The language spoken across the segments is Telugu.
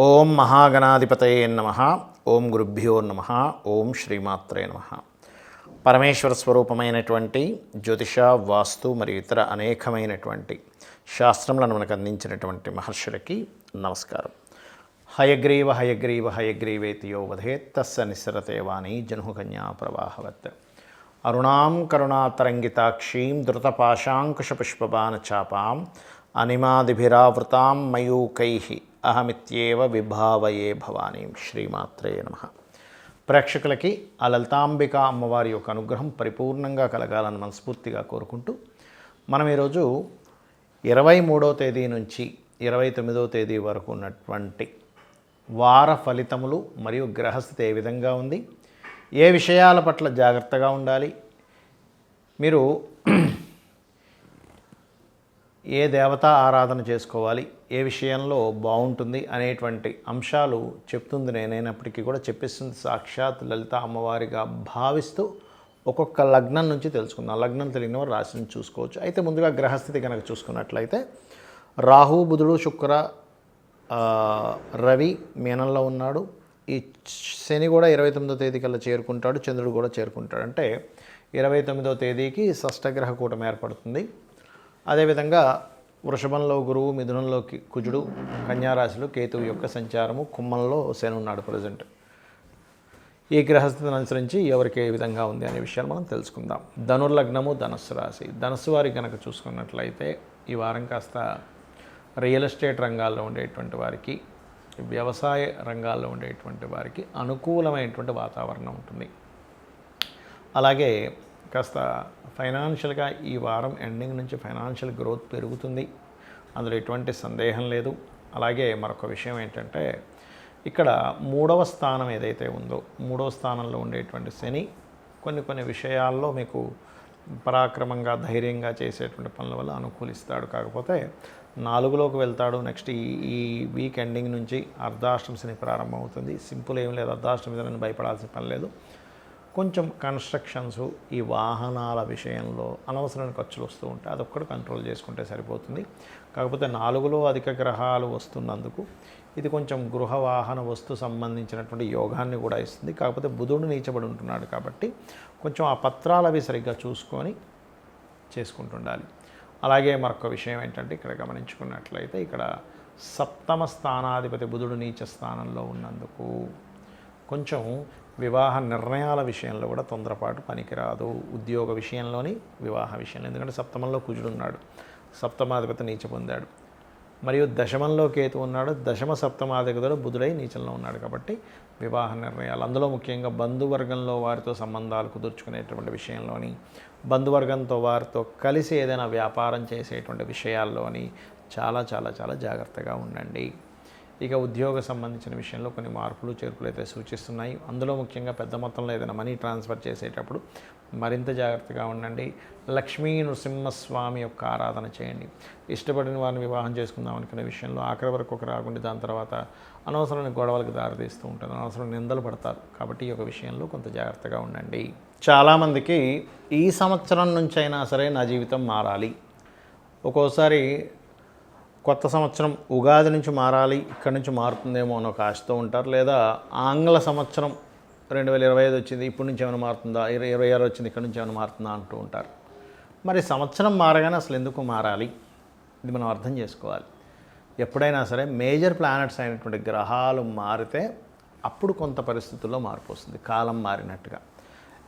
ఓం మహాగణాధిపతయే నమః. ఓం గురుభ్యో నమః. ఓం శ్రీమాత్రే నమః. పరమేశ్వర స్వరూపమైనటువంటి జ్యోతిష, వాస్తు మరియు ఇతర అనేకమైనటువంటి శాస్త్రములను మనకు అందించినటువంటి మహర్షులకి నమస్కారం. హయగ్రీవ హయగ్రీవ హయగ్రీవేతి యో వదేత్ తస్య నిస్సరతే వాణి జనుకన్యా ప్రవాహవత్. అరుణాం కరుణాతరంగితాక్షీం ధృతపాశాంకుశపుష్పబాణచాపాం అనిమాదిభిరావృతాం మయూకైః అహమిత్యేవ విభావయే భవానీం. శ్రీమాత్రే నమః. ప్రేక్షకులకి ఆ లలితాంబిక అమ్మవారి యొక్క అనుగ్రహం పరిపూర్ణంగా కలగాలని మనస్ఫూర్తిగా కోరుకుంటూ మనం ఈరోజు 23వ తేదీ నుంచి 29వ తేదీ వరకు ఉన్నటువంటి వార ఫలితములు మరియు గ్రహస్థితి ఏ విధంగా ఉంది, ఏ విషయాల పట్ల జాగ్రత్తగా ఉండాలి, మీరు ఏ దేవతా ఆరాధన చేసుకోవాలి, ఏ విషయంలో బాగుంటుంది అనేటువంటి అంశాలు చెప్తుంది నేనైనప్పటికీ కూడా చెప్పిస్తుంది సాక్షాత్ లలిత అమ్మవారిగా భావిస్తూ ఒక్కొక్క లగ్నం నుంచి తెలుసుకుందాం. లగ్నం తెలియని వారు రాశిని చూసుకోవచ్చు. అయితే ముందుగా గ్రహస్థితి కనుక చూసుకున్నట్లయితే రాహు, బుధుడు, శుక్ర, రవి మీనంలో ఉన్నాడు. ఈ శని కూడా 29వ తేదీ కల్లా చేరుకుంటాడు. చంద్రుడు కూడా చేరుకుంటాడు. అంటే 29వ తేదీకి షష్టగ్రహ కూటమి ఏర్పడుతుంది. అదేవిధంగా వృషభంలో గురువు, మిథునంలోకి కుజుడు, కన్యారాశిలో కేతువు యొక్క సంచారము, కుంభంలో శని ఉన్నాడు ప్రజెంట్. ఈ గ్రహస్థితిని అనుసరించి ఎవరికి ఏ విధంగా ఉంది అనే విషయాలు మనం తెలుసుకుందాం. ధనుర్లగ్నము, ధనస్సు రాశి. ధనస్సు వారికి కనుక చూసుకున్నట్లయితే ఈ వారం కాస్త రియల్ ఎస్టేట్ రంగాల్లో ఉండేటువంటి వారికి, వ్యవసాయ రంగాల్లో ఉండేటువంటి వారికి అనుకూలమైనటువంటి వాతావరణం ఉంటుంది. అలాగే కాస్త ఫైనాన్షియల్గా ఈ వారం ఎండింగ్ నుంచి ఫైనాన్షియల్ గ్రోత్ పెరుగుతుంది, అందులో ఎటువంటి సందేహం లేదు. అలాగే మరొక విషయం ఏంటంటే ఇక్కడ 3వ స్థానం ఏదైతే ఉందో, 3వ స్థానంలో ఉండేటువంటి శని కొన్ని విషయాల్లో మీకు పరాక్రమంగా ధైర్యంగా చేసేటువంటి పనుల వల్ల అనుకూలిస్తాడు. కాకపోతే 4లోకి వెళ్తాడు. నెక్స్ట్ ఈ వీక్ ఎండింగ్ నుంచి అర్ధాష్టమ శని ప్రారంభం అవుతుంది. సింపుల్ ఏం లేదు, అర్ధాష్టమ శని భయపడాల్సిన పని లేదు. కొంచెం కన్స్ట్రక్షన్స్, ఈ వాహనాల విషయంలో అనవసరమైన ఖర్చులు వస్తూ ఉంటాయి, అదొక్కటి కంట్రోల్ చేసుకుంటే సరిపోతుంది. కాకపోతే 4లో అధిక గ్రహాలు వస్తున్నందుకు ఇది కొంచెం గృహ వాహన వస్తు సంబంధించినటువంటి యోగాన్ని కూడా ఇస్తుంది. కాకపోతే బుధుడు నీచబడి ఉంటున్నాడు కాబట్టి కొంచెం ఆ పత్రాలు అవి సరిగ్గా చూసుకొని చేసుకుంటుండాలి. అలాగే మరొక విషయం ఏంటంటే ఇక్కడ గమనించుకున్నట్లయితే ఇక్కడ 7వ స్థానాధిపతి బుధుడు నీచ స్థానంలో ఉన్నందుకు కొంచెం వివాహ నిర్ణయాల విషయంలో కూడా తొందరపాటు పనికిరాదు. ఉద్యోగ విషయంలోని, వివాహ విషయంలో. ఎందుకంటే 7మంలో కుజుడు ఉన్నాడు, 7మాధిపతి నీచ పొందాడు. మరియు దశమంలో కేతు ఉన్నాడు, దశమ 7మాధిపతుడు బుధుడై నీచంలో ఉన్నాడు. కాబట్టి వివాహ నిర్ణయాలు, అందులో ముఖ్యంగా బంధువర్గంలో వారితో సంబంధాలు కుదుర్చుకునేటువంటి విషయంలోని, బంధువర్గంతో వారితో కలిసి ఏదైనా వ్యాపారం చేసేటువంటి విషయాల్లోని చాలా చాలా చాలా జాగ్రత్తగా ఉండండి. ఇక ఉద్యోగ సంబంధించిన విషయంలో కొన్ని మార్పులు చేర్పులు అయితే సూచిస్తున్నాయి. అందులో ముఖ్యంగా పెద్ద మొత్తంలో ఏదైనా మనీ ట్రాన్స్ఫర్ చేసేటప్పుడు మరింత జాగ్రత్తగా ఉండండి. లక్ష్మీ నృసింహస్వామి యొక్క ఆరాధన చేయండి. ఇష్టపడిన వారిని వివాహం చేసుకుందాం అనుకునే విషయంలో ఆఖరి వరకు ఒక రాకుండా దాని తర్వాత అనవసరమైన గొడవలకు దారితీస్తూ ఉంటుంది, అనవసరం నిందలు పడతారు. కాబట్టి ఈ యొక్క విషయంలో కొంత జాగ్రత్తగా ఉండండి. చాలామందికి ఈ సంవత్సరం నుంచి అయినా సరే నా జీవితం మారాలి, ఒక్కోసారి కొత్త సంవత్సరం ఉగాది నుంచి మారాలి, ఇక్కడి నుంచి మారుతుందేమో అని ఒక ఆశతో ఉంటారు. లేదా ఆంగ్ల సంవత్సరం 2025 వచ్చింది, ఇప్పటి నుంచి ఏమైనా మారుతుందా, 2026 వచ్చింది, ఇక్కడి నుంచి ఏమైనా మారుతుందా అంటూ ఉంటారు. మరి సంవత్సరం మారగానే అసలు ఎందుకు మారాలి, ఇది మనం అర్థం చేసుకోవాలి. ఎప్పుడైనా సరే మేజర్ ప్లానెట్స్ అయినటువంటి గ్రహాలు మారితే అప్పుడు కొంత పరిస్థితుల్లో మార్పు వస్తుంది, కాలం మారినట్టుగా.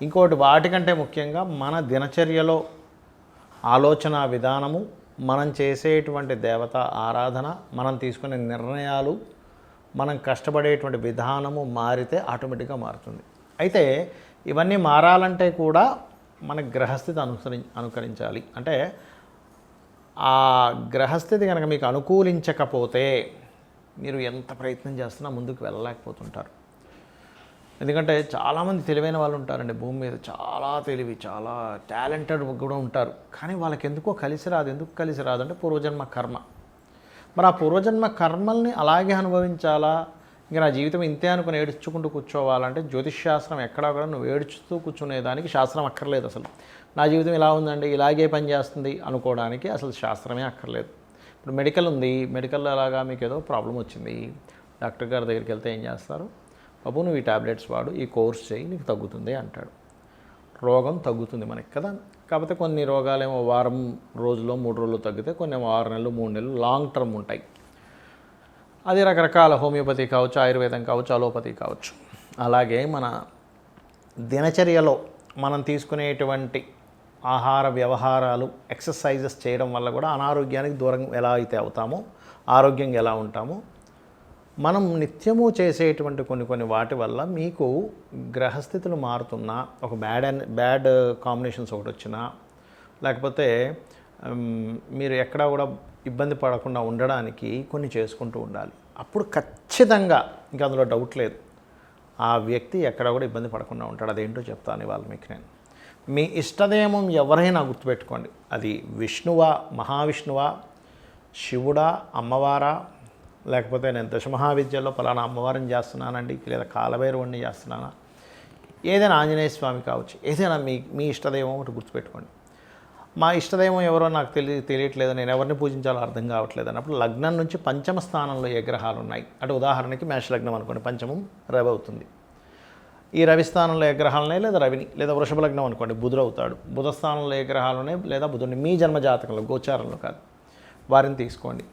ఇంకోటి వాటికంటే ముఖ్యంగా మన దినచర్యలో ఆలోచన విధానము, మనం చేసేటువంటి దేవత ఆరాధన, మనం తీసుకునే నిర్ణయాలు, మనం కష్టపడేటువంటి విధానము మారితే ఆటోమేటిక్గా మారుతుంది. అయితే ఇవన్నీ మారాలంటే కూడా మన గ్రహస్థితి అనుకరించాలి. అంటే ఆ గ్రహస్థితి కనుక మీకు అనుకూలించకపోతే మీరు ఎంత ప్రయత్నం చేస్తున్నా ముందుకు వెళ్ళలేకపోతుంటారు. ఎందుకంటే చాలామంది తెలివైన వాళ్ళు ఉంటారండి భూమి మీద, చాలా తెలివి, చాలా టాలెంటెడ్ కూడా ఉంటారు. కానీ వాళ్ళకి ఎందుకో కలిసి రాదు. ఎందుకు కలిసి రాదు అంటే పూర్వజన్మ కర్మ. మరి ఆ పూర్వజన్మ కర్మల్ని అలాగే అనుభవించాలా, ఇంకా నా జీవితం ఇంతే అనుకుని ఏడ్చుకుంటూ కూర్చోవాలంటే జ్యోతిష్ శాస్త్రం ఎక్కడా కూడా నువ్వు ఏడ్చుతూ కూర్చునేదానికి శాస్త్రం అక్కర్లేదు. అసలు నా జీవితం ఇలా ఉందండి, ఇలాగే పనిచేస్తుంది అనుకోవడానికి అసలు శాస్త్రమే అక్కర్లేదు. ఇప్పుడు మెడికల్ ఉంది, మెడికల్లో అలాగా మీకు ఏదో ప్రాబ్లం వచ్చింది, డాక్టర్ గారి దగ్గరికి వెళ్తే ఏం చేస్తారు, బాబు నువ్వు ఈ టాబ్లెట్స్ వాడు, ఈ కోర్స్ చేయి, నీకు తగ్గుతుంది అంటాడు. రోగం తగ్గుతుంది మనకి కదా. కాకపోతే కొన్ని రోగాలేమో వారం రోజుల్లో 3 రోజుల్లో తగ్గితే, కొన్ని 6 నెలలు 3 నెలలు లాంగ్ టర్మ్ ఉంటాయి. అది రకరకాల హోమియోపతి కావచ్చు, ఆయుర్వేదం కావచ్చు, అలోపతి కావచ్చు. అలాగే మన దినచర్యలో మనం తీసుకునేటువంటి ఆహార వ్యవహారాలు, ఎక్సర్సైజెస్ చేయడం వల్ల కూడా అనారోగ్యానికి దూరం ఎలా అయితే అవుతామో, ఆరోగ్యంగా ఎలా ఉంటామో, మనం నిత్యము చేసేటువంటి కొన్ని వాటి వల్ల మీకు గ్రహస్థితులు మారుతున్నా, ఒక బ్యాడ్ కాంబినేషన్స్ ఒకటి వచ్చినా, లేకపోతే మీరు ఎక్కడా కూడా ఇబ్బంది పడకుండా ఉండడానికి కొన్ని చేసుకుంటూ ఉండాలి. అప్పుడు ఖచ్చితంగా ఇంకా అందులో డౌట్ లేదు, ఆ వ్యక్తి ఎక్కడ కూడా ఇబ్బంది పడకుండా ఉంటాడు. అదేంటో చెప్తాను ఇవాళ మీకు నేను. మీ ఇష్టదైవం ఎవరైనా గుర్తుపెట్టుకోండి, అది విష్ణువా, మహావిష్ణువా, శివుడా, అమ్మవారా, లేకపోతే నేను దశమహావిద్యలో పలానా అమ్మవారిని చేస్తున్నానండి, లేదా కాలభైరవుడిని చేస్తున్నానా, ఏదైనా ఆంజనేయ స్వామి కావచ్చు, ఏదైనా మీ ఇష్టదైవం ఒకటి గుర్తుపెట్టుకోండి. మా ఇష్టదైవం ఎవరో నాకు తెలియట్లేదు, నేను ఎవరిని పూజించాలో అర్థం కావట్లేదు అన్నప్పుడు లగ్నం నుంచి పంచమ స్థానంలో ఏ గ్రహాలు ఉన్నాయి అంటే, ఉదాహరణకి మేష లగ్నం అనుకోండి, పంచమం రవి అవుతుంది. ఈ రవి స్థానంలో ఏ గ్రహాలు ఉన్నాయి, లేదా రవిని, లేదా వృషభ లగ్నం అనుకోండి, బుధుడు అవుతాడు. బుధ స్థానంలో ఏ గ్రహాలు ఉన్నాయి, లేదా బుధుడిని, మీ జన్మ జాతకంలో, గోచారంలో కాదు, వారిని తీసుకోండి.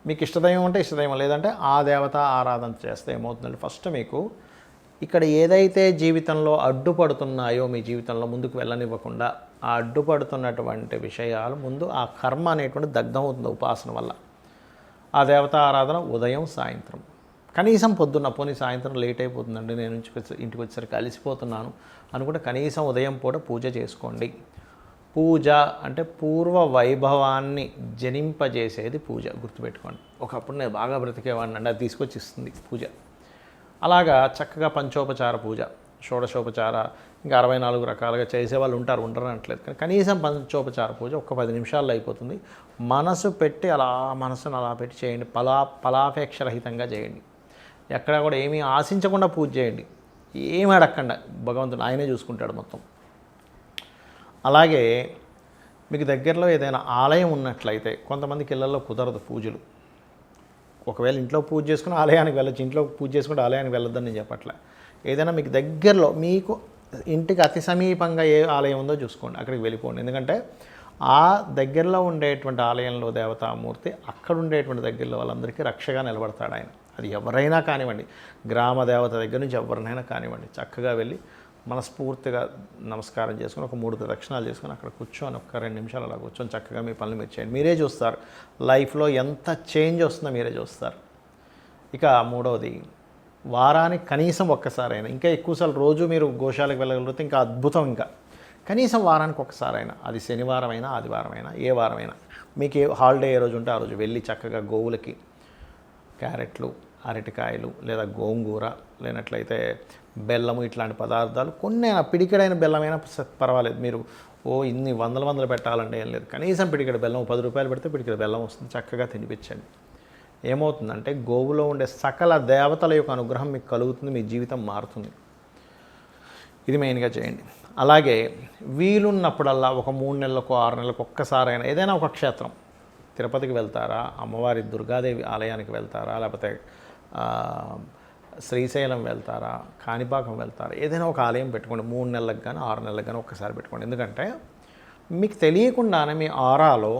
మీకు ఇష్టదైవం అంటే ఇష్టదైవం, లేదంటే ఆ దేవత ఆరాధన చేస్తే ఏమవుతుందంటే, ఫస్ట్ మీకు ఇక్కడ ఏదైతే జీవితంలో అడ్డుపడుతున్నాయో, మీ జీవితంలో ముందుకు వెళ్ళనివ్వకుండా ఆ అడ్డుపడుతున్నటువంటి విషయాలు ముందు ఆ కర్మ అనేటువంటి దగ్ధం అవుతుంది ఉపాసన వల్ల. ఆ దేవత ఆరాధన ఉదయం సాయంత్రం, కనీసం పొద్దున్న, పోనీ సాయంత్రం లేట్ అయిపోతుందండి, నేను ఇంటికి వచ్చేసరికి అలసిపోతున్నాను అనుకుంటే కనీసం ఉదయం పూట పూజ చేసుకోండి. పూజ అంటే పూర్వ వైభవాన్ని జనింపజేసేది పూజ, గుర్తుపెట్టుకోండి. ఒకప్పుడు నేను బాగా బ్రతికేవాడిని అండి, అది తీసుకొచ్చి ఇస్తుంది పూజ. అలాగా చక్కగా పంచోపచార పూజ, షోడశోపచార, ఇంకా 64 రకాలుగా చేసేవాళ్ళు ఉండరు అనట్లేదు, కానీ కనీసం పంచోపచార పూజ ఒక్క 10 నిమిషాల్లో అయిపోతుంది. మనసు పెట్టి మనసును అలా పెట్టి చేయండి, ఫలాపేక్షరహితంగా చేయండి. ఎక్కడా కూడా ఏమీ ఆశించకుండా పూజ చేయండి, ఏమీ అడగకుండా, భగవంతుడు ఆయనే చూసుకుంటాడు మొత్తం. అలాగే మీకు దగ్గరలో ఏదైనా ఆలయం ఉన్నట్లయితే, కొంతమందికి ఇళ్లలో కుదరదు పూజలు, ఒకవేళ ఇంట్లో పూజ చేసుకుని ఆలయానికి వెళ్ళచ్చు, ఇంట్లో పూజ చేసుకుంటే ఆలయానికి వెళ్ళొద్దని నేను చెప్పట్లే. ఏదైనా మీకు దగ్గరలో, మీకు ఇంటికి అతి సమీపంగా ఏ ఆలయం ఉందో చూసుకోండి, అక్కడికి వెళ్ళిపోండి. ఎందుకంటే ఆ దగ్గరలో ఉండేటువంటి ఆలయంలో దేవతామూర్తి అక్కడ ఉండేటువంటి దగ్గరలో వాళ్ళందరికీ రక్షగా నిలబడతాడు ఆయన. అది ఎవరైనా కానివ్వండి, గ్రామ దేవత దగ్గర నుంచి ఎవరినైనా కానివ్వండి, చక్కగా వెళ్ళి మనస్ఫూర్తిగా నమస్కారం చేసుకుని ఒక 3 ప్రదక్షిణాలు చేసుకుని అక్కడ కూర్చొని ఒక 2 నిమిషాలు అలా కూర్చొని చక్కగా మీ పనులు మీరు చేయండి. మీరే చూస్తారు లైఫ్లో ఎంత చేంజ్ వస్తుందో మీరే చూస్తారు. ఇక మూడవది, వారానికి కనీసం ఒక్కసారైనా, ఇంకా ఎక్కువసార్లు రోజు మీరు గోశాలకు వెళ్ళగలిగితే ఇంకా అద్భుతం. ఇంకా కనీసం వారానికి ఒక్కసారైనా, అది శనివారం అయినా ఆదివారం అయినా ఏ వారమైనా, మీకు హాలిడే ఏ రోజు ఉంటే ఆ రోజు వెళ్ళి చక్కగా గోవులకి క్యారెట్లు, అరటికాయలు, లేదా గోంగూర, లేనట్లయితే బెల్లము, ఇట్లాంటి పదార్థాలు కొన్ని, పిడికెడైన బెల్లమైనా పర్వాలేదు. మీరు ఇన్ని వందలు పెట్టాలంటే ఏం లేదు, కనీసం పిడికెడ బెల్లం 10 రూపాయలు పెడితే పిడికెడ బెల్లం వస్తుంది, చక్కగా తినిపించండి. ఏమవుతుందంటే గోవులో ఉండే సకల దేవతల యొక్క అనుగ్రహం మీకు కలుగుతుంది, మీ జీవితం మారుతుంది. ఇది మెయిన్గా చేయండి. అలాగే వీలున్నప్పుడల్లా ఒక 3 నెలలకు 6 నెలలకు ఒక్కసారైనా ఏదైనా ఒక క్షేత్రం, తిరుపతికి వెళ్తారా, అమ్మవారి దుర్గాదేవి ఆలయానికి వెళ్తారా, లేకపోతే శ్రీశైలం వెళ్తారా, కాణిపాకం వెళ్తారా, ఏదైనా ఒక ఆలయం పెట్టుకోండి. 3 నెలలకు కానీ 6 నెలలకు కానీ ఒక్కసారి పెట్టుకోండి. ఎందుకంటే మీకు తెలియకుండానే మీ ఆరాలో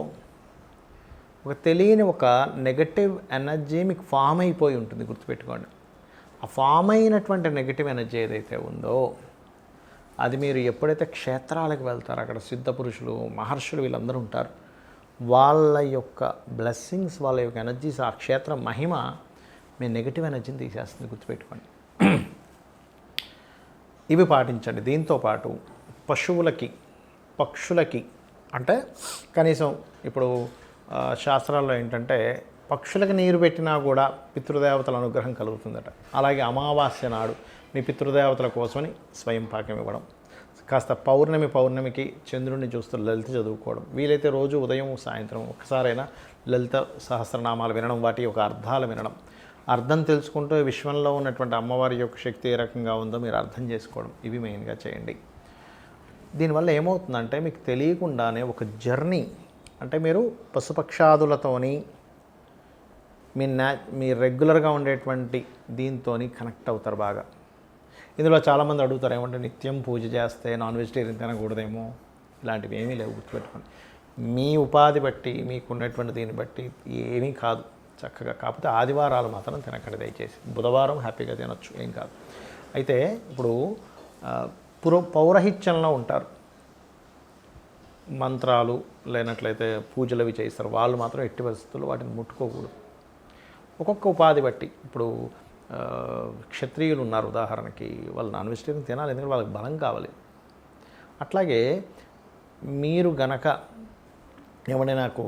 ఒక తెలియని ఒక నెగటివ్ ఎనర్జీ మీకు ఫామ్ అయిపోయి ఉంటుంది, గుర్తుపెట్టుకోండి. ఆ ఫామ్ అయినటువంటి నెగటివ్ ఎనర్జీ ఏదైతే ఉందో, అది మీరు ఎప్పుడైతే క్షేత్రాలకు వెళ్తారో అక్కడ సిద్ధ పురుషులు, మహర్షులు వీళ్ళందరూ ఉంటారు, వాళ్ళ యొక్క బ్లెస్సింగ్స్, వాళ్ళ యొక్క ఎనర్జీస్, ఆ క్షేత్ర మహిమ మీ నెగిటివ్ ఎనర్జీని తీసేస్తుంది, గుర్తుపెట్టుకోండి. ఇవి పాటించండి. దీంతోపాటు పశువులకి, పక్షులకి, అంటే కనీసం ఇప్పుడు శాస్త్రాల్లో ఏంటంటే పక్షులకి నీరు పెట్టినా కూడా పితృదేవతల అనుగ్రహం కలుగుతుందట. అలాగే అమావాస్య నాడు మీ పితృదేవతల కోసమని స్వయం పాకం ఇవ్వడం, కాస్త పౌర్ణమికి చంద్రుడిని చూస్తూ లలిత చదువుకోవడం, వీలైతే రోజు ఉదయం సాయంత్రం ఒక్కసారైనా లలిత సహస్రనామాలు వినడం, వాటి యొక్క అర్థాలు వినడం, అర్థం తెలుసుకుంటూ విశ్వంలో ఉన్నటువంటి అమ్మవారి యొక్క శక్తి ఏ రకంగా ఉందో మీరు అర్థం చేసుకోవడం, ఇవి మెయిన్గా చేయండి. దీనివల్ల ఏమవుతుందంటే మీకు తెలియకుండానే ఒక జర్నీ, అంటే మీరు పశుపక్షాదులతోని మీ రెగ్యులర్గా ఉండేటువంటి దీంతో కనెక్ట్ అవుతారు బాగా. ఇందులో చాలామంది అడుగుతారు ఏమంటే నిత్యం పూజ చేస్తే నాన్ వెజిటేరియన్ తినకూడదేమో, ఇలాంటివి ఏమీ లేవు, గుర్తుపెట్టుకోండి. మీ ఉపాధి బట్టి మీకు ఉన్నటువంటి దీన్ని బట్టి ఏమీ కాదు చక్కగా. కాకపోతే ఆదివారాలు మాత్రం తినకండి దయచేసి. బుధవారం హ్యాపీగా తినొచ్చు, ఏం కాదు. అయితే ఇప్పుడు పౌరహిత్యంలో ఉంటారు, మంత్రాలు లేనట్లయితే పూజలు అవి చేస్తారు, వాళ్ళు మాత్రం ఎట్టి పరిస్థితుల్లో వాటిని ముట్టుకోకూడదు. ఒక్కొక్క ఉపాధి బట్టి ఇప్పుడు క్షత్రియులు ఉన్నారు ఉదాహరణకి, వాళ్ళు నాన్ వెజిటేరియన్ తినాలి, ఎందుకంటే వాళ్ళకి బలం కావాలి. అట్లాగే మీరు గనక ఏమంటే నాకు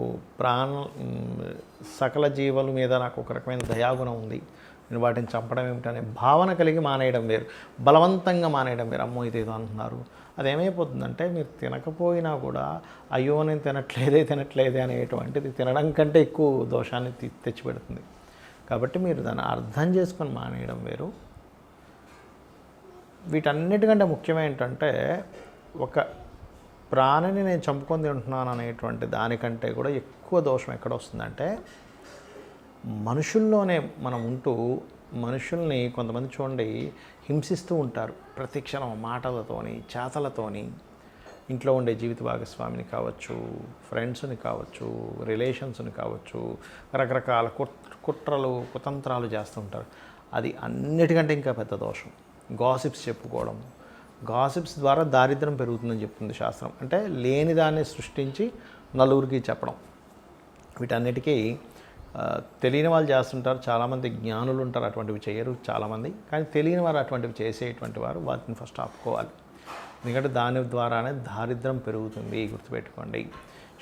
సకల జీవుల మీద నాకు ఒక రకమైన దయాగుణం ఉంది, నేను వాటిని చంపడం ఏమిటనే భావన కలిగి మానేయడం వేరు, బలవంతంగా మానేయడం వేరు. అమ్మో ఇదేదో అంటున్నారు, అదేమైపోతుందంటే మీరు తినకపోయినా కూడా అయ్యో నేను తినట్లేదే అనేటువంటిది తినడం కంటే ఎక్కువ దోషాన్ని తెచ్చిపెడుతుంది. కాబట్టి మీరు దాన్ని అర్థం చేసుకొని మానేయడం వేరు. వీటన్నిటికంటే ముఖ్యమేంటంటే ఒక ప్రాణిని నేను చంపుకొని తింటున్నాను అనేటువంటి దానికంటే కూడా ఎక్కువ దోషం ఎక్కడ వస్తుందంటే మనుషుల్లోనే మనం ఉంటూ మనుషుల్ని కొంతమంది చూడండి హింసిస్తూ ఉంటారు ప్రతి క్షణం మాటలతోని చేతలతోని. ఇంట్లో ఉండే జీవిత భాగస్వామిని కావచ్చు, ఫ్రెండ్స్ని కావచ్చు, రిలేషన్స్ని కావచ్చు, రకరకాల కుట్రలు కుతంత్రాలు చేస్తుంటారు. అది అన్నిటికంటే ఇంకా పెద్ద దోషం. గాసిప్స్ చెప్పుకోవడం, గాసిప్స్ ద్వారా దారిద్ర్యం పెరుగుతుందని చెప్తుంది శాస్త్రం. అంటే లేని దాన్ని సృష్టించి నలుగురికి చెప్పడం. వీటన్నిటికీ తెలియని వాళ్ళు చేస్తుంటారు, చాలామంది జ్ఞానులు ఉంటారు అటువంటివి చేయరు చాలామంది. కానీ తెలియని వారు అటువంటివి చేసేటువంటి వారు వాటిని ఫస్ట్ ఆపుకోవాలి, ఎందుకంటే దాని ద్వారానే దారిద్ర్యం పెరుగుతుంది, గుర్తుపెట్టుకోండి.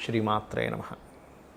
శ్రీమాత్రే నమః.